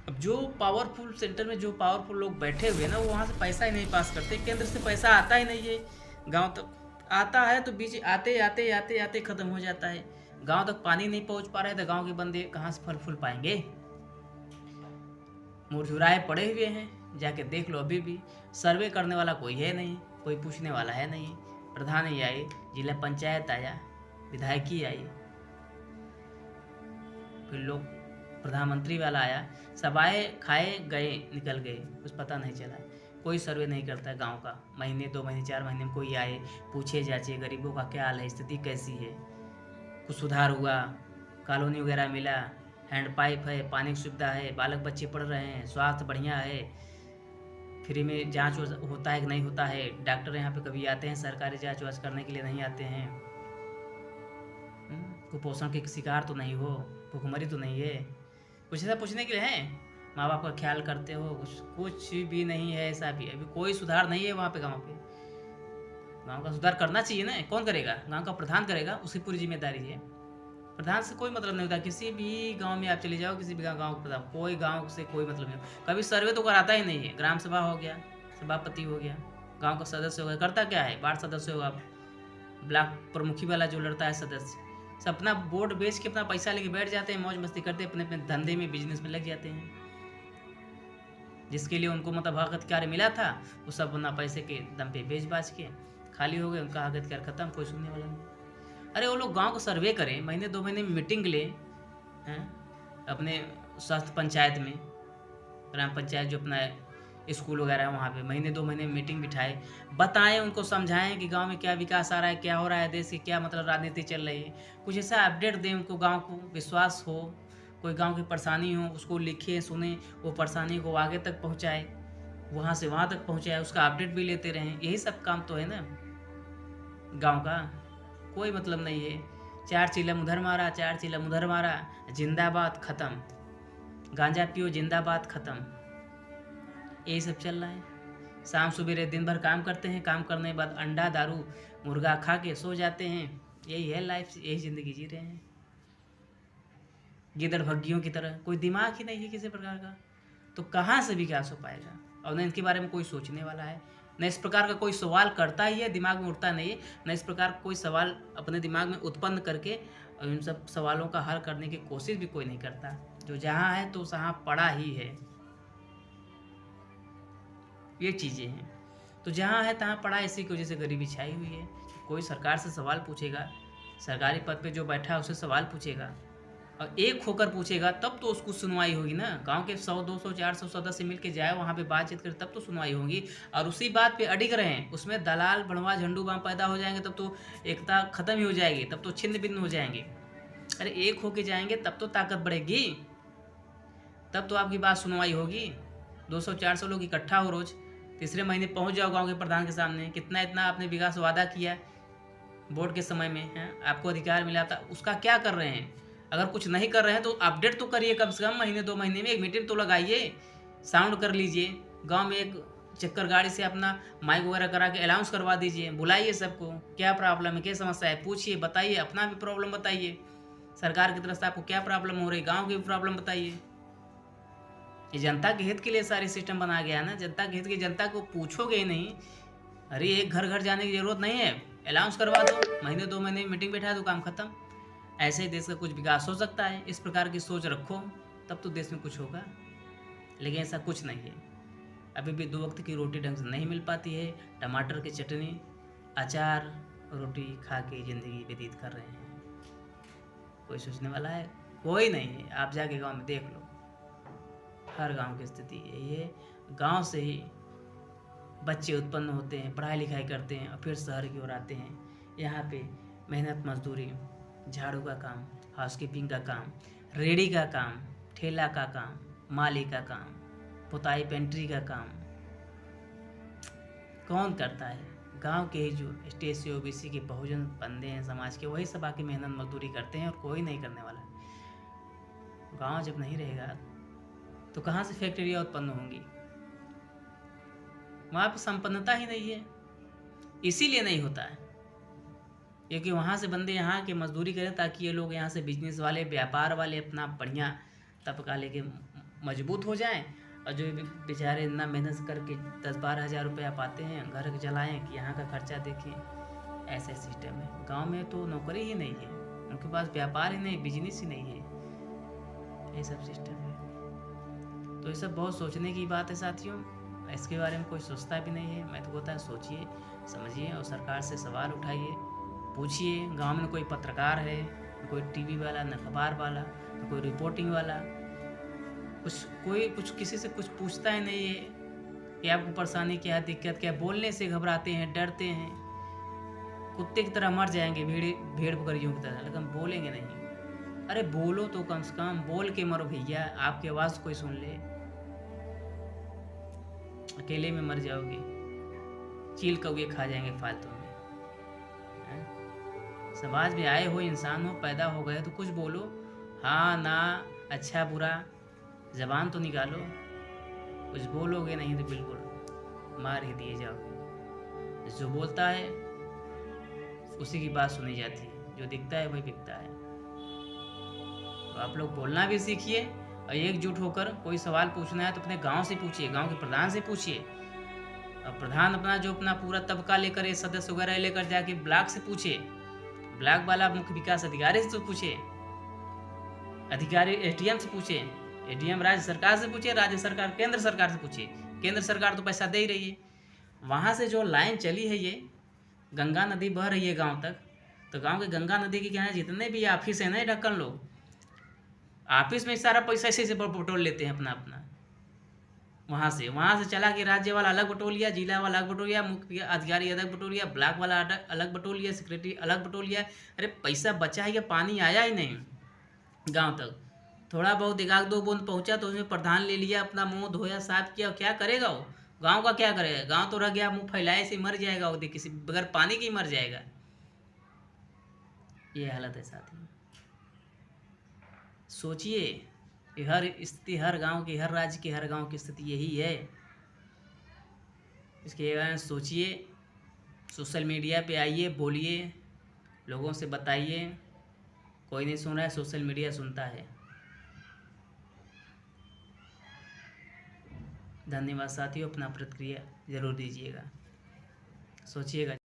अब जो powerful centre में जो पावरफुल लोग बैठे हुए हैं ना, वो वहाँ से पैसा ही नहीं पास करते, केंद्र से पैसा आता ही नहीं है गांव तक। आता है तो बीच आते आते आते आते ख़त्म हो जाता है। गांव तक पानी नहीं पहुँच पा रहे तो गांव के बंदे कहाँ से फल फूल पाएंगे। मुरझुराए पड़े हुए हैं, जाके देख लो। अभी भी सर्वे करने वाला कोई है नहीं, कोई पूछने वाला है नहीं। प्रधान ही आए, जिला पंचायत आया, विधायक ही आई, फिर लोग प्रधानमंत्री वाला आया, सब आए खाए गए निकल गए, कुछ पता नहीं चला। कोई सर्वे नहीं करता है गांव का। महीने 2 महीने 4 महीने में कोई आए, पूछे जाचे गरीबों का क्या हाल है, स्थिति कैसी है, कुछ सुधार हुआ, कॉलोनी वगैरह मिला, हैंड पाइप है, पानी की सुविधा है, बालक बच्चे पढ़ रहे हैं, स्वास्थ्य बढ़िया है, फ्री में जांच होता है कि नहीं होता है, डॉक्टर यहाँ पे कभी आते हैं सरकारी जांच वाच करने के लिए, नहीं आते हैं। कुपोषण के शिकार तो नहीं हो, भूखमरी तो नहीं है, कुछ ऐसा पूछने के लिए है। माँ बाप का ख्याल करते हो, कुछ भी नहीं है ऐसा भी। अभी कोई सुधार नहीं है वहाँ पे। गाँव पे गाँव का सुधार करना चाहिए ना, कौन करेगा? गाँव का प्रधान करेगा, उसकी पूरी जिम्मेदारी है। प्रधान से कोई मतलब नहीं होता। किसी भी गांव में आप चले जाओ, किसी भी गांव का प्रधान, कोई गांव से कोई मतलब नहीं। कभी सर्वे तो कराता ही नहीं है। ग्राम सभा हो गया, सभापति हो गया, गांव का सदस्य हो गया, करता क्या है? वार्ड सदस्य होगा, ब्लॉक प्रमुखी वाला जो लड़ता है सदस्य, सब अपना वोट बेच के अपना पैसा लेके बैठ जाते हैं, मौज मस्ती करते हैं, अपने अपने धंधे में बिजनेस में लग जाते हैं। जिसके लिए उनको मतलब हक अधिकार मिला था, वो सब अपना पैसे के दम पे बेच बाच के खाली हो गए, उनका हक अधिकार खत्म, कोई सुनने वाला नहीं। अरे वो लोग गांव को सर्वे करें, महीने 2 महीने में मीटिंग ले हैं अपने स्वास्थ्य पंचायत में, ग्राम पंचायत जो अपना स्कूल वगैरह है वहाँ पे, महीने 2 महीने में मीटिंग बिठाए, बताएं उनको, समझाएं कि गांव में क्या विकास आ रहा है, क्या हो रहा है, देश की क्या मतलब राजनीति चल रही है, कुछ ऐसा अपडेट दें उनको, गांव को विश्वास हो। कोई गांव की परेशानी हो उसको लिखे, सुने, वो परेशानी को आगे तक पहुँचाए, वहाँ से वहाँ तक पहुँचाए, उसका अपडेट भी लेते रहें। यही सब काम तो है ना गाँव का। कोई मतलब नहीं है। 4 चिलम उधर मारा, 4 चिलम उधर मारा, जिंदाबाद खत्म, गांजा पियो जिंदाबाद खत्म, यही सब चल रहा है। शाम सवेरे दिन भर काम करते हैं, काम करने के बाद अंडा दारू मुर्गा खा के सो जाते हैं। यही है लाइफ, यही ज़िंदगी जी रहे हैं गिदड़ भग्गियों की तरह। कोई दिमाग ही नहीं है किसी प्रकार का, तो कहाँ से विकास हो पाएगा? और न इनके बारे में कोई सोचने वाला है, न इस प्रकार का कोई सवाल करता ही है, दिमाग में उठता नहीं है, न इस प्रकार कोई सवाल अपने दिमाग में उत्पन्न करके और इन सब सवालों का हल करने की कोशिश भी कोई नहीं करता। जो जहाँ है तो वहाँ पड़ा ही है, ये चीज़ें हैं। तो जहाँ है तहाँ पड़ा, इसी की वजह से गरीबी छाई हुई है। कोई सरकार से सवाल पूछेगा, सरकारी पद पे जो बैठा है उससे सवाल पूछेगा और एक होकर पूछेगा, तब तो उसको सुनवाई होगी ना। गांव के 100 200 400 सदस्य मिल के जाए वहाँ पे बातचीत करे, तब तो सुनवाई होगी। और उसी बात पे अडिग रहें, उसमें दलाल भड़वा झंडू बाम पैदा हो जाएंगे, तब तो एकता खत्म ही हो जाएगी, तब तो छिन्न भिन्न हो जाएंगे। अरे एक होके जाएंगे तब तो ताकत बढ़ेगी, तब तो आपकी बात सुनवाई होगी। 200 400 लोग इकट्ठा हो रोज, तीसरे महीने पहुंच जाओ गांव के प्रधान के सामने, कितना इतना आपने विकास वादा किया वोट के समय में है, आपको अधिकार मिला था, उसका क्या कर रहे हैं? अगर कुछ नहीं कर रहे हैं तो अपडेट तो करिए, कम से कम महीने 2 महीने में एक मीटिंग तो लगाइए, साउंड कर लीजिए, गांव में एक चक्कर गाड़ी से अपना माइक वगैरह करा के अनाउंस करवा दीजिए, बुलाइए सबको, क्या प्रॉब्लम है, क्या समस्या है, पूछिए, बताइए, अपना भी प्रॉब्लम बताइए, सरकार की तरफ से आपको क्या प्रॉब्लम हो रही, गाँव की भी प्रॉब्लम बताइए। ये जनता के हित के लिए सारी सिस्टम बना गया है ना, जनता के हित की, जनता को पूछोगे ही नहीं। अरे एक घर घर जाने की जरूरत नहीं है, अनाउंस करवा दो, महीने 2 महीने में मीटिंग बैठा दो, काम खत्म। ऐसे ही देश का कुछ विकास हो सकता है। इस प्रकार की सोच रखो, तब तो देश में कुछ होगा, लेकिन ऐसा कुछ नहीं है। अभी भी 2 वक्त की रोटी ढंग से नहीं मिल पाती है, टमाटर की चटनी अचार रोटी खा के ज़िंदगी व्यतीत कर रहे हैं। कोई सोचने वाला है? कोई नहीं है। आप जाके गांव में देख लो, हर गांव की स्थिति यही है। गांव से ही बच्चे उत्पन्न होते हैं, पढ़ाई लिखाई करते हैं और फिर शहर की ओर आते हैं। यहाँ पे मेहनत मजदूरी, झाड़ू का काम, हाउसकीपिंग का काम, रेडी का काम, ठेला का काम, माली का काम, पुताई पेंट्री का काम कौन करता है? गांव के ही जो ST OBC के बहुजन बंदे हैं समाज के, वही सब आके मेहनत मजदूरी करते हैं और कोई नहीं करने वाला। गांव जब नहीं रहेगा तो कहाँ से फैक्ट्रियाँ उत्पन्न होंगी? वहाँ पर संपन्नता ही नहीं है, इसीलिए नहीं होता है, क्योंकि वहाँ से बंदे यहाँ के मजदूरी करें ताकि ये लोग यहाँ से बिजनेस वाले, व्यापार वाले अपना बढ़िया तबका लेके मजबूत हो जाएं, और जो बेचारे इतना मेहनत करके 10-12 हज़ार रुपया पाते हैं, घर चलाएं कि यहाँ का खर्चा देखें। ऐसे सिस्टम है। गांव में तो नौकरी ही नहीं है, उनके पास व्यापार ही नहीं, बिजनेस ही नहीं है, ये सब सिस्टम है। तो ये सब बहुत सोचने की बात है साथियों। इसके बारे में कोई सोचता भी नहीं है। मैं तो कहता है सोचिए, समझिए और सरकार से सवाल उठाइए, पूछिए। गांव में कोई पत्रकार है, कोई टीवी वाला, न अखबार वाला, न कोई रिपोर्टिंग वाला, कोई किसी से कुछ पूछता ही नहीं है कि आपको परेशानी क्या, दिक्कत क्या। बोलने से घबराते हैं, डरते हैं, कुत्ते की तरह मर जाएंगे, भेड़ बकरियों की तरह, लेकिन बोलेंगे नहीं। अरे बोलो तो, कम से कम बोल के मरो भैया, आपकी आवाज़ कोई सुन ले। अकेले में मर जाओगे, चील कौवे खा जाएंगे फालतू में। समाज में आए हो, इंसान हो, पैदा हो गए तो कुछ बोलो, हाँ ना, अच्छा बुरा, जबान तो निकालो। कुछ बोलोगे नहीं तो बिल्कुल मार ही दिए जाओगे। जो बोलता है उसी की बात सुनी जाती है, जो दिखता है वही बिकता है। तो आप लोग बोलना भी सीखिए, और एकजुट होकर कोई सवाल पूछना है तो अपने गांव से पूछिए, गांव के प्रधान से पूछिए। और प्रधान अपना जो अपना पूरा तबका लेकर, सदस्य वगैरह लेकर जाके ब्लॉक से पूछिए, ब्लॉक वाला मुख्य विकास अधिकारी से तो पूछे, अधिकारी एसडीएम से पूछे, एडीएम राज्य सरकार से पूछे, राज्य सरकार केंद्र सरकार से पूछे। केंद्र सरकार तो पैसा दे ही रही है। वहाँ से जो लाइन चली है, ये गंगा नदी बह रही है गांव तक, तो गांव के गंगा नदी के किनारे जितने भी ऑफिस है ना ढक्कन लोग, ऑफिस में सारा पैसा इसी से बटोर लेते हैं अपना अपना। वहाँ से चला के राज्य वाला अलग बटोर लिया, जिला वाला अलग बटोर लिया, मुख्य अधिकारी अलग बटोर लिया, ब्लॉक वाला अलग बटोर लिया, सेक्रेटरी अलग बटोर लिया। अरे पैसा बचा है या पानी आया ही नहीं गांव तक। थोड़ा बहुत 1-2 बूंद पहुंचा तो उसमें प्रधान ले लिया, अपना मुंह धोया, साफ किया, क्या करेगा वो? गांव का क्या करेगा? गांव तो रह गया, मुंह फैलाए से मर जाएगा वो, किसी बगैर पानी की मर जाएगा। ये हालत है साथी। सोचिए, हर स्थिति, हर गांव की, हर राज्य की, हर गांव की स्थिति यही है। इसके बारे में सोचिए, सोशल मीडिया पे आइए, बोलिए, लोगों से बताइए। कोई नहीं सुन रहा है, सोशल मीडिया सुनता है। धन्यवाद साथियों, अपना प्रतिक्रिया जरूर दीजिएगा, सोचिएगा।